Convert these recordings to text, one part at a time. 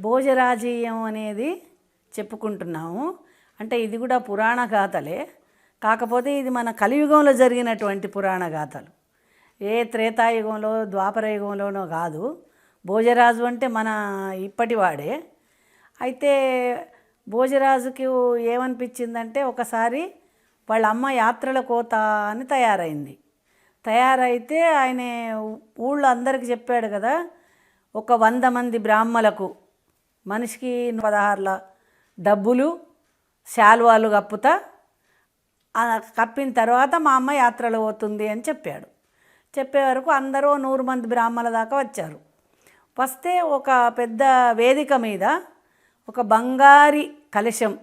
భోజరాజీయం అనేది చెప్పుకుంటున్నాము. అంటే ఇది కూడా పురాణ గాథలే, కాకపోతే ఇది మన కలియుగంలో జరిగినటువంటి పురాణ గాథలు. ఏ త్రేతాయుగంలో ద్వాపర యుగంలోనో కాదు. భోజరాజు అంటే మన ఇప్పటివాడే. అయితే భోజరాజుకి ఏమనిపించిందంటే ఒకసారి వాళ్ళ అమ్మ యాత్రల కోత అని తయారైతే ఆయన ఊళ్ళో అందరికి చెప్పాడు కదా, ఒక 100 మంది బ్రాహ్మలకు మనిషికి 16 డబ్బులు శాలువాలు కప్పుతా, కప్పిన తర్వాత మా అమ్మ యాత్రలో పోతుంది అని చెప్పాడు. చెప్పే వరకు అందరూ 100 మంది బ్రాహ్మణుల దాకా వచ్చారు. వస్తే ఒక పెద్ద వేదిక మీద ఒక బంగారి కలశం,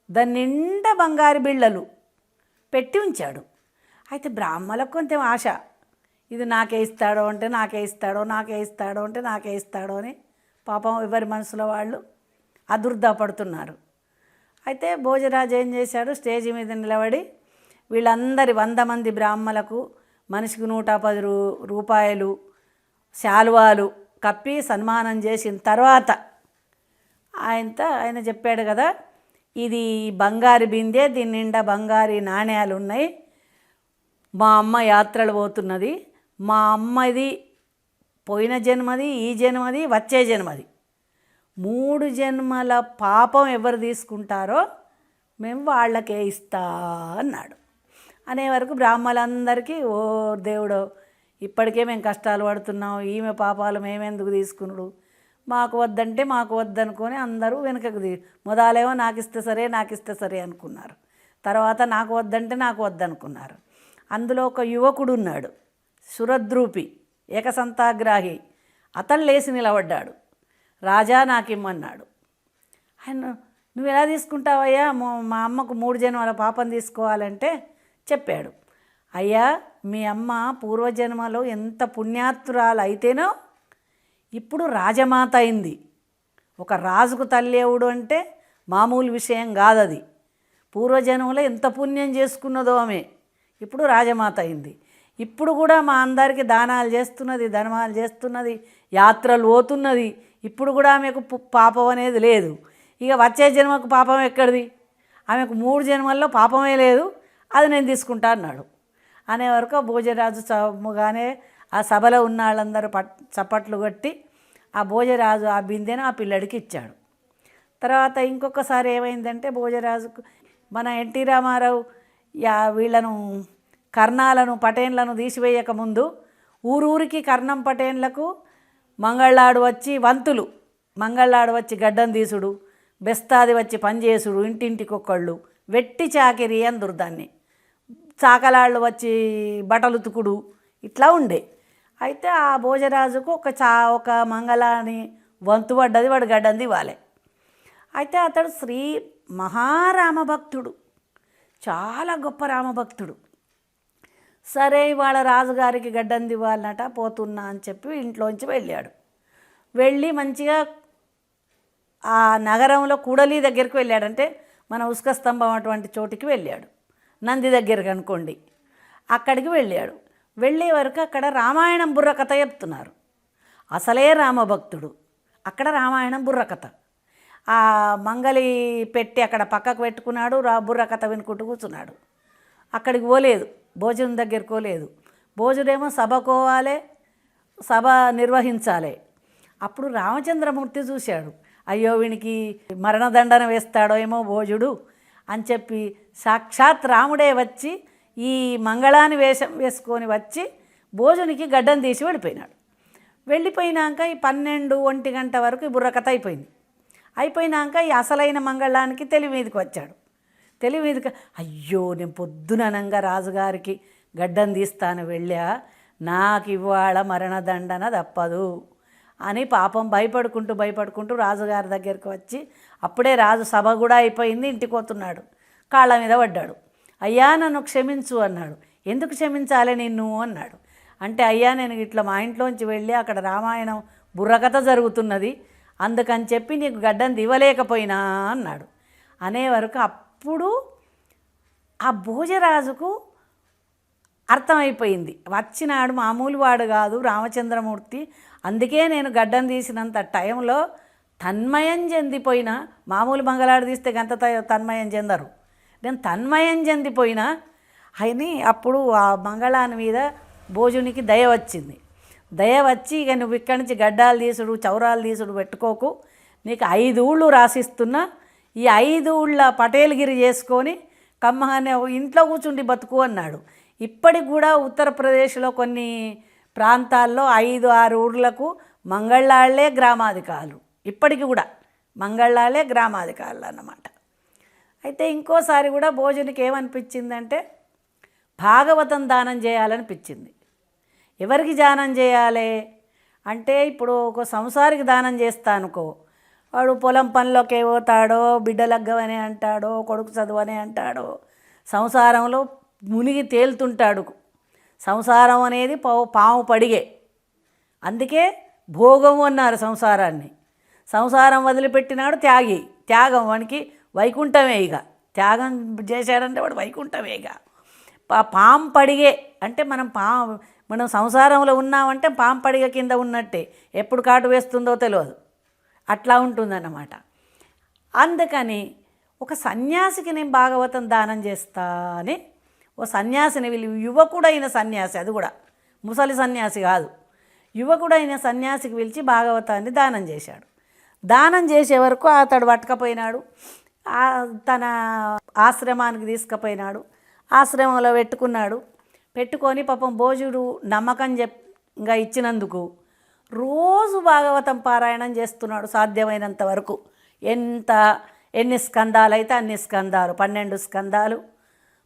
దాని నిండా బంగారు బిళ్ళలు పెట్టి ఉంచాడు. అయితే బ్రాహ్మణులకు కొంచెం ఆశ, ఇది నాకే ఇస్తాడో అంటే నాకే ఇస్తాడో, నాకే ఇస్తాడో అంటే నాకే ఇస్తాడో అని పాపం ఎవరి మనసులో వాళ్ళు అదుర్దాపడుతున్నారు. అయితే భోజరాజు ఏం చేశాడు, స్టేజి మీద నిలబడి వీళ్ళందరి 100 మంది బ్రాహ్మణులకు మనిషికి 110 రూపాయలు శాలువాలు కప్పి సన్మానం చేసిన తర్వాత ఆయన చెప్పాడు కదా, ఇది బంగారు బిందె, దీని నిండా బంగారు నాణ్యాలు ఉన్నాయి. మా అమ్మ యాత్రలు పోతున్నది. మా అమ్మది పోయిన జన్మది, ఈ జన్మది, వచ్చే జన్మది. 3 జన్మల పాపం ఎవరు తీసుకుంటారో మేము వాళ్ళకే ఇస్తా అన్నాడు. అనే వరకు బ్రాహ్మణులందరికీ ఓ దేవుడో, ఇప్పటికే మేము కష్టాలు పడుతున్నాం, ఈమె పాపాలు మేమెందుకు తీసుకున్నాడు, మాకు వద్దంటే మాకు వద్దనుకొని అందరూ వెనుకకు మొదలేమో నాకు ఇస్తే సరే అనుకున్నారు. తర్వాత నాకు వద్దంటే నాకు వద్దనుకున్నారు. అందులో ఒక యువకుడు ఉన్నాడు, సురద్రూపి, ఏకసంతాగ్రాహి. అతను లేచి నిలబడ్డాడు. రాజా నాకిమ్మన్నాడు. ఆయన నువ్వు ఎలా తీసుకుంటావయ్యా, మా అమ్మకు 3 జన్మల పాపం తీసుకోవాలంటే చెప్పాడు. అయ్యా, మీ అమ్మ పూర్వజన్మలో ఎంత పుణ్యాత్తురాలు అయితేనో ఇప్పుడు రాజమాత అయింది. ఒక రాజుకు తల్లేవుడు అంటే మామూలు విషయం కాదది. పూర్వజన్మలో ఎంత పుణ్యం చేసుకున్నదో ఆమె ఇప్పుడు రాజమాత అయింది. ఇప్పుడు కూడా మా అందరికీ దానాలు చేస్తున్నది, ధర్మాలు చేస్తున్నది, యాత్రలు పోతున్నది. ఇప్పుడు కూడా ఆమెకు పాపం అనేది లేదు. ఇక వచ్చే జన్మకు పాపం ఎక్కడిది, ఆమెకు 3 జన్మల్లో పాపమే లేదు, అది నేను తీసుకుంటా అన్నాడు. అనే వరకు భోజరాజు చముగానే ఆ సభలో ఉన్న వాళ్ళందరూ చప్పట్లు కొట్టి ఆ భోజరాజు ఆ బిందెను ఆ పిల్లడికి ఇచ్చాడు. తర్వాత ఇంకొకసారి ఏమైందంటే భోజరాజుకు మన ఎన్టీ రామారావు వీళ్ళను కర్ణాలను పటేన్లను తీసివేయక ముందు ఊరూరికి కర్ణం పటేన్లకు మంగళాడు వచ్చి వంతులు, మంగళాడు వచ్చి గడ్డం తీసుడు, బెస్తాది వచ్చి పనిచేసుడు, ఇంటింటికొకళ్ళు వెట్టి చాకిరి అందురు దాన్ని, చాకలాళ్ళు వచ్చి బట్టలు ఉతుకుడు, ఇట్లా ఉండే. అయితే ఆ భోజరాజుకు ఒక మంగళాని వంతు పడ్డది, వాడు గడ్డం ఇవ్వాలి. అయితే అతడు శ్రీ మహారామభక్తుడు, చాలా గొప్ప రామభక్తుడు. సరే ఇవాళ రాజుగారికి గడ్డం ఇవ్వాలన్నట, పోతున్నా అని చెప్పి ఇంట్లోంచి వెళ్ళాడు. వెళ్ళి మంచిగా ఆ నగరంలో కూడలి దగ్గరికి వెళ్ళాడంటే మన ఉస్క స్తంభం అటువంటి చోటికి వెళ్ళాడు, నంది దగ్గరికి అనుకోండి. అక్కడికి వెళ్ళాడు. వెళ్ళే వరకు అక్కడ రామాయణం బుర్రకథ చెప్తున్నారు. అసలే రామభక్తుడు, అక్కడ రామాయణం బుర్రకథ. ఆ మంగలి పెట్టి అక్కడ పక్కకు పెట్టుకున్నాడు, బుర్రకథ వినుకుంటూ కూర్చున్నాడు. అక్కడికి పోలేదు, భోజనం దగ్గరికి పోలేదు. భోజుడేమో సభకోవాలి, సభ నిర్వహించాలి. అప్పుడు రామచంద్రమూర్తి చూశాడు, అయ్యో వీనికి మరణదండన వేస్తాడో ఏమో భోజుడు అని చెప్పి సాక్షాత్ రాముడే వచ్చి ఈ మంగళాన్ని వేసుకొని వచ్చి భోజునికి గడ్డం తీసి వెళ్ళిపోయినాడు. వెళ్ళిపోయినాక ఈ 12-1 గంట వరకు ఈ బుర్రకథ అయిపోయినాక ఈ అసలైన మంగళానికి తెలివి మీదకి వచ్చాడు. తెలివి మీదకి, అయ్యో నేను పొద్దుననంగా రాజుగారికి గడ్డం తీస్తాను వెళ్ళా, నాకు ఇవాళ మరణదండన తప్పదు అని పాపం భయపడుకుంటూ రాజుగారి దగ్గరికి వచ్చి, అప్పుడే రాజు సభ కూడా అయిపోయింది, ఇంటికి పోతున్నాడు. కాళ్ళ మీద పడ్డాడు. అయ్యా నన్ను క్షమించు అన్నాడు. ఎందుకు క్షమించాలి నిన్ను అన్నాడు. అంటే అయ్యా నేను ఇట్లా మా ఇంట్లోంచి వెళ్ళి అక్కడ రామాయణం బుర్రకథ జరుగుతున్నది, అందుకని చెప్పి నీకు గడ్డం దివ్వలేకపోయినా అన్నాడు. అనే వరకు అప్పుడు ఆ భోజరాజుకు అర్థమైపోయింది, వచ్చినాడు మామూలు వాడు కాదు రామచంద్రమూర్తి, అందుకే నేను గడ్డం తీసినంత టైంలో తన్మయం చెందిపోయినా, మామూలు మంగళాడు తీస్తే గంత తన్మయం చెందరు. నేను తన్మయం చెందిపోయినా అని అప్పుడు ఆ మంగళాన్ని మీద భోజునికి దయ వచ్చింది. దయ వచ్చి ఇక నువ్వు ఇక్కడి నుంచి గడ్డాలు తీసుడు చౌరాలు తీసుడు పెట్టుకోకు, నీకు 5 ఊళ్ళు రాసిస్తున్నా, ఈ 5 ఊళ్ళ పటేల్గిరి చేసుకొని కమ్మగానే ఇంట్లో కూర్చుండి బతుకు అన్నాడు. ఇప్పటికి కూడా ఉత్తరప్రదేశ్లో కొన్ని ప్రాంతాల్లో 5-6 ఊర్లకు మంగళాళ్లే గ్రామాధికారులు, ఇప్పటికి కూడా మంగళాళ్లే గ్రామాధికారులు అన్నమాట. అయితే ఇంకోసారి కూడా భోజనికి ఏమనిపించిందంటే భాగవతం దానం చేయాలనిపించింది. ఎవరికి దానం చేయాలి అంటే, ఇప్పుడు ఒక సంసారికి దానం చేస్తా అనుకో, వాడు పొలం పనిలోకి పోతాడో, బిడ్డలగ్గవనే అంటాడో, కొడుకు చదువనే అంటాడో, సంసారంలో మునిగి తేలుతుంటాడు. సంసారం అనేది పాము పడిగే, అందుకే భోగము అన్నారు సంసారాన్ని. సంసారం వదిలిపెట్టినాడు త్యాగం వానికి వైకుంఠమే. ఇక త్యాగం చేశాడంటే వాడు వైకుంఠమే. ఇక పాము పడిగే అంటే మనం సంసారంలో ఉన్నామంటే పాము పడిగ కింద ఉన్నట్టే, ఎప్పుడు కాటు వేస్తుందో తెలియదు, అట్లా ఉంటుందన్నమాట. అందుకని ఒక సన్యాసికి నేను భాగవతం దానం చేస్తా అని ఓ సన్యాసిని యువకుడైన సన్యాసి, అది కూడా ముసలి సన్యాసి కాదు, యువకుడైన సన్యాసికి పిలిచి భాగవతాన్ని దానం చేశాడు. దానం చేసే వరకు అతడు పట్టుకపోయినాడు, తన ఆశ్రమానికి తీసుకుపోయినాడు. ఆశ్రమంలో పెట్టుకొని పాపం భోజుడు నమ్మకంగా ఇచ్చినందుకు రోజు భాగవతం పారాయణం చేస్తున్నాడు సాధ్యమైనంత వరకు. ఎన్ని స్కందాలు అయితే అన్ని స్కందాలు, 12 స్కందాలు,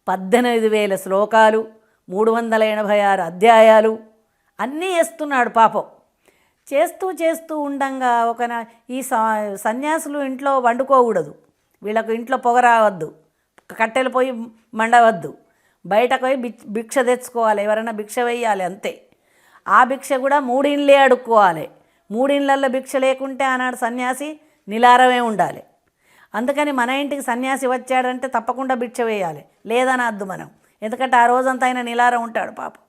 18,000 శ్లోకాలు, 386 అధ్యాయాలు అన్నీ చేస్తున్నాడు పాపం. చేస్తూ ఉండంగా ఈ సన్యాసులు ఇంట్లో వండుకోకూడదు, వీళ్ళకు ఇంట్లో పొగ రావద్దు, కట్టెలు పోయి మండవద్దు, బయటకు పోయి భిక్ష తెచ్చుకోవాలి, ఎవరైనా భిక్ష వేయాలి అంతే. ఆ భిక్ష కూడా 3 ఇండ్లే అడుక్కోవాలి. 3 ఇండ్లల్లో భిక్ష లేకుంటే ఆనాడు సన్యాసి నిలారమే ఉండాలి. అందుకని మన ఇంటికి సన్యాసి వచ్చాడంటే తప్పకుండా భిక్ష వేయాలి, లేదనద్దు మనం. ఎందుకంటే ఆ రోజంతా ఆయన నిలారం ఉంటాడు పాపం.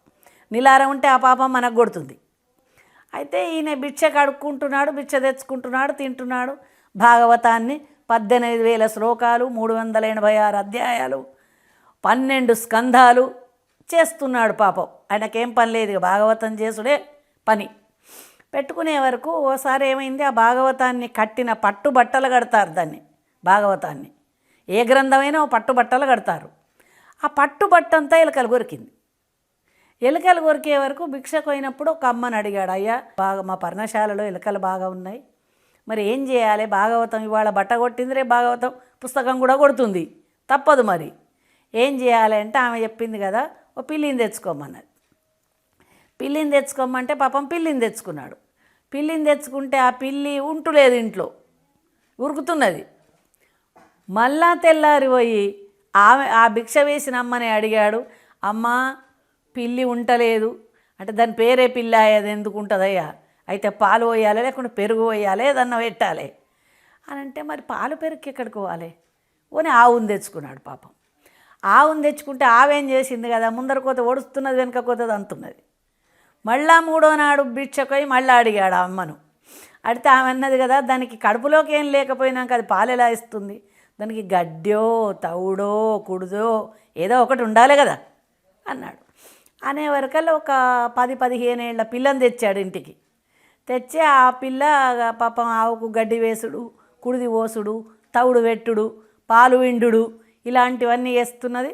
నిలారం ఉంటే ఆ పాపం మనకు కొడుతుంది. అయితే ఈయన భిక్ష కడుక్కుంటున్నాడు, భిక్ష తెచ్చుకుంటున్నాడు, తింటున్నాడు. భాగవతాన్ని 18,000 శ్లోకాలు, 386 అధ్యాయాలు, 12 స్కంధాలు చేస్తున్నాడు పాపం. ఆయనకేం పని లేదు, భాగవతం చేసుడే పని. పెట్టుకునే వరకు ఓసారి ఏమైంది, ఆ భాగవతాన్ని కట్టిన పట్టుబట్టలు కడతారు దాన్ని. భాగవతాన్ని ఏ గ్రంథమైనా పట్టుబట్టలు కడతారు. ఆ పట్టుబట్టంతా ఎలుకలు కొరికింది. ఎలుకలు కొరికే వరకు భిక్షకు పోయినప్పుడు ఒక అమ్మని అడిగాడు, అయ్యా మా పర్ణశాలలో ఎలుకలు బాగా ఉన్నాయి, మరి ఏం చేయాలి? భాగవతం ఇవాళ బట్ట కొట్టింది, రేపు భాగవతం పుస్తకం కూడా కొడుతుంది, తప్పదు, మరి ఏం చేయాలి అంటే ఆమె చెప్పింది కదా, ఓ పిల్లిని తెచ్చుకోమన్నది. పిల్లిని తెచ్చుకోమంటే పాపం పిల్లిని తెచ్చుకున్నాడు. పిల్లిని తెచ్చుకుంటే ఆ పిల్లి ఉంటులేదు, ఇంట్లో ఉరుకుతున్నది. మళ్ళా తెల్లారి పోయి ఆ భిక్ష వేసిన అమ్మని అడిగాడు, అమ్మ పిల్లి ఉంటలేదు అంటే దాని పేరే పిల్ల, అది ఎందుకు ఉంటుందయ్యా? అయితే పాలు పోయాలి, లేకుంటే పెరుగు పోయాలి, ఏదన్నా పెట్టాలి అని అంటే, మరి పాలు పెరుగు ఎక్కడికి పోవాలి? పోనీ ఆవుని తెచ్చుకున్నాడు పాపం. ఆవుని తెచ్చుకుంటే ఆవేం చేసింది కదా, ముందర కోత ఓడుస్తున్నది, వెనుక కోత అంతున్నది. మళ్ళా 3వ నాడు భిక్షకై మళ్ళీ అడిగాడు ఆ అమ్మను. అడిగితే ఆమె అన్నది కదా, దానికి కడుపులోకి ఏం లేకపోయినాక అది పాలు ఎలా ఇస్తుంది? దానికి గడ్డో తవుడో కుడుదో ఏదో ఒకటి ఉండాలి కదా అన్నాడు. అనే వరకల్లా ఒక 10-15 ఏళ్ల పిల్లని తెచ్చాడు ఇంటికి. తెచ్చి ఆ పిల్ల పాపం ఆవుకు గడ్డి వేసుడు, కుడిది పోసుడు, తవుడు పెట్టుడు, పాలు విండుడు ఇలాంటివన్నీ చేస్తున్నది.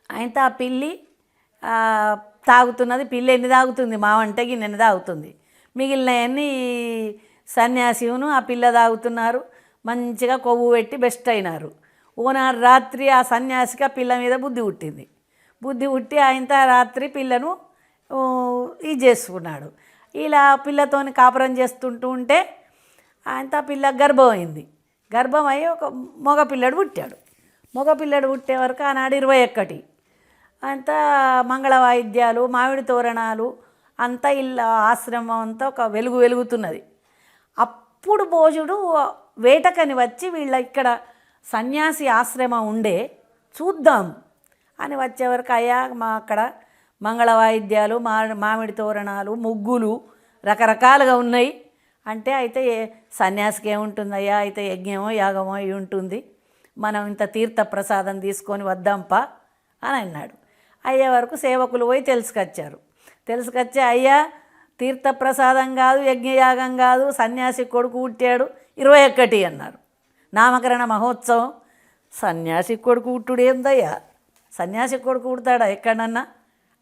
అయితే ఆ పిల్లి తాగుతున్నది. పిల్లి ఎన్ని తాగుతుంది? మా వంటకి ఎన్ని తాగుతుంది. మిగిలినవన్నీ సన్యాసిను ఆ పిల్ల తాగుతున్నారు, మంచిగా కొవ్వు పెట్టి బెస్ట్ అయినారు. ఓనాడు రాత్రి ఆ సన్యాసికి ఆ పిల్ల మీద బుద్ధి పుట్టి ఆయన రాత్రి పిల్లను ఇది చేసుకున్నాడు. ఇలా పిల్లతోని కాపురం చేస్తుంటూ ఉంటే ఆయన పిల్ల గర్భం అయింది. గర్భం అయ్యి ఒక మగపిల్లడు పుట్టే వరకు ఆనాడు 21 అంతా మంగళ వాయిద్యాలు, మామిడి తోరణాలు అంతా ఆశ్రమం అంతా ఒక వెలుగుతున్నది. అప్పుడు భోజుడు వేటకని వచ్చి వీళ్ళ ఇక్కడ సన్యాసి ఆశ్రమం ఉండే చూద్దాం అని వచ్చేవరకు, అయ్యా అక్కడ మంగళ వాయిద్యాలు, మామిడి తోరణాలు, ముగ్గులు రకరకాలుగా ఉన్నాయి అంటే అయితే సన్యాసికి ఏముంటుందయ్యా, అయితే యజ్ఞమో యాగమో అయి ఉంటుంది, మనం ఇంత తీర్థ ప్రసాదం తీసుకొని వద్దాంపా అని అన్నాడు. అయ్యే వరకు సేవకులు పోయి తెలుసుకొచ్చి అయ్యా తీర్థప్రసాదం కాదు, యజ్ఞయాగం కాదు, సన్యాసి కొడుకు పుట్టాడు 21 అన్నారు. నామకరణ మహోత్సవం. సన్యాసి కొడుకు పుట్టుడు ఏందయ్యా, సన్యాసి కొడుకు పుడతాడా ఎక్కడన్నా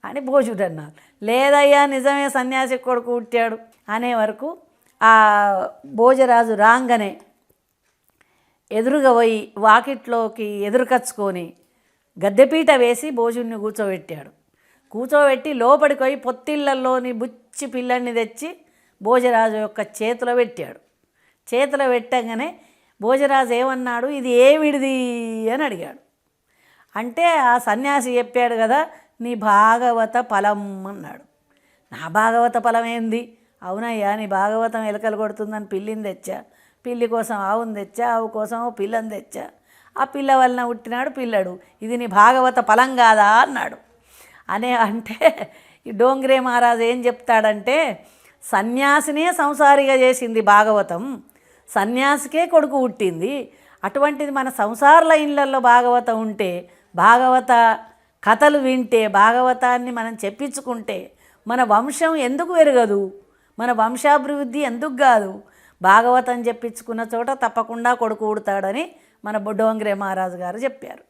అని భోజుడు అన్నారు. లేదయ్యా నిజమే సన్యాసి కొడుకు పుట్టాడు అనే వరకు ఆ భోజరాజు రాగానే ఎదురుగా పోయి వాకిట్లోకి ఎదురుకచ్చుకొని గద్దెపీట వేసి భోజుడిని కూర్చోబెట్టి లోపలికి పోయి పొత్తిళ్ళల్లోని బుచ్చి పిల్లల్ని తెచ్చి భోజరాజు యొక్క చేతిలో పెట్టగానే భోజరాజు ఏమన్నాడు, ఇది ఏమిడిది అని అడిగాడు. అంటే ఆ సన్యాసి చెప్పాడు కదా, నీ భాగవత ఫలం అన్నాడు. నా భాగవత ఫలం ఏంది? అవునయ్యా నీ భాగవతం ఎలకలు కొడుతుందని పిల్లిని తెచ్చా, పిల్లి కోసం ఆవును తెచ్చా, ఆవు కోసం పిల్లని తెచ్చా, ఆ పిల్ల వలన పుట్టినాడు పిల్లడు, ఇది నీ భాగవత ఫలం కాదా అన్నాడు. అంటే ఈ డోంగ్రే మహారాజు ఏం చెప్తాడంటే, సన్యాసినే సంసారిగా చేసింది భాగవతం, సన్యాసికే కొడుకు పుట్టింది, అటువంటిది మన సంసార లైన్లలో భాగవతం ఉంటే, భాగవత కథలు వింటే, భాగవతాన్ని మనం చెప్పించుకుంటే మన వంశం ఎందుకు పెరగదు, మన వంశాభివృద్ధి ఎందుకు కాదు? భాగవతం చెప్పించుకున్న చోట తప్పకుండా కొడుకు పుడతాడని మన డోంగ్రే మహారాజు గారు చెప్పారు.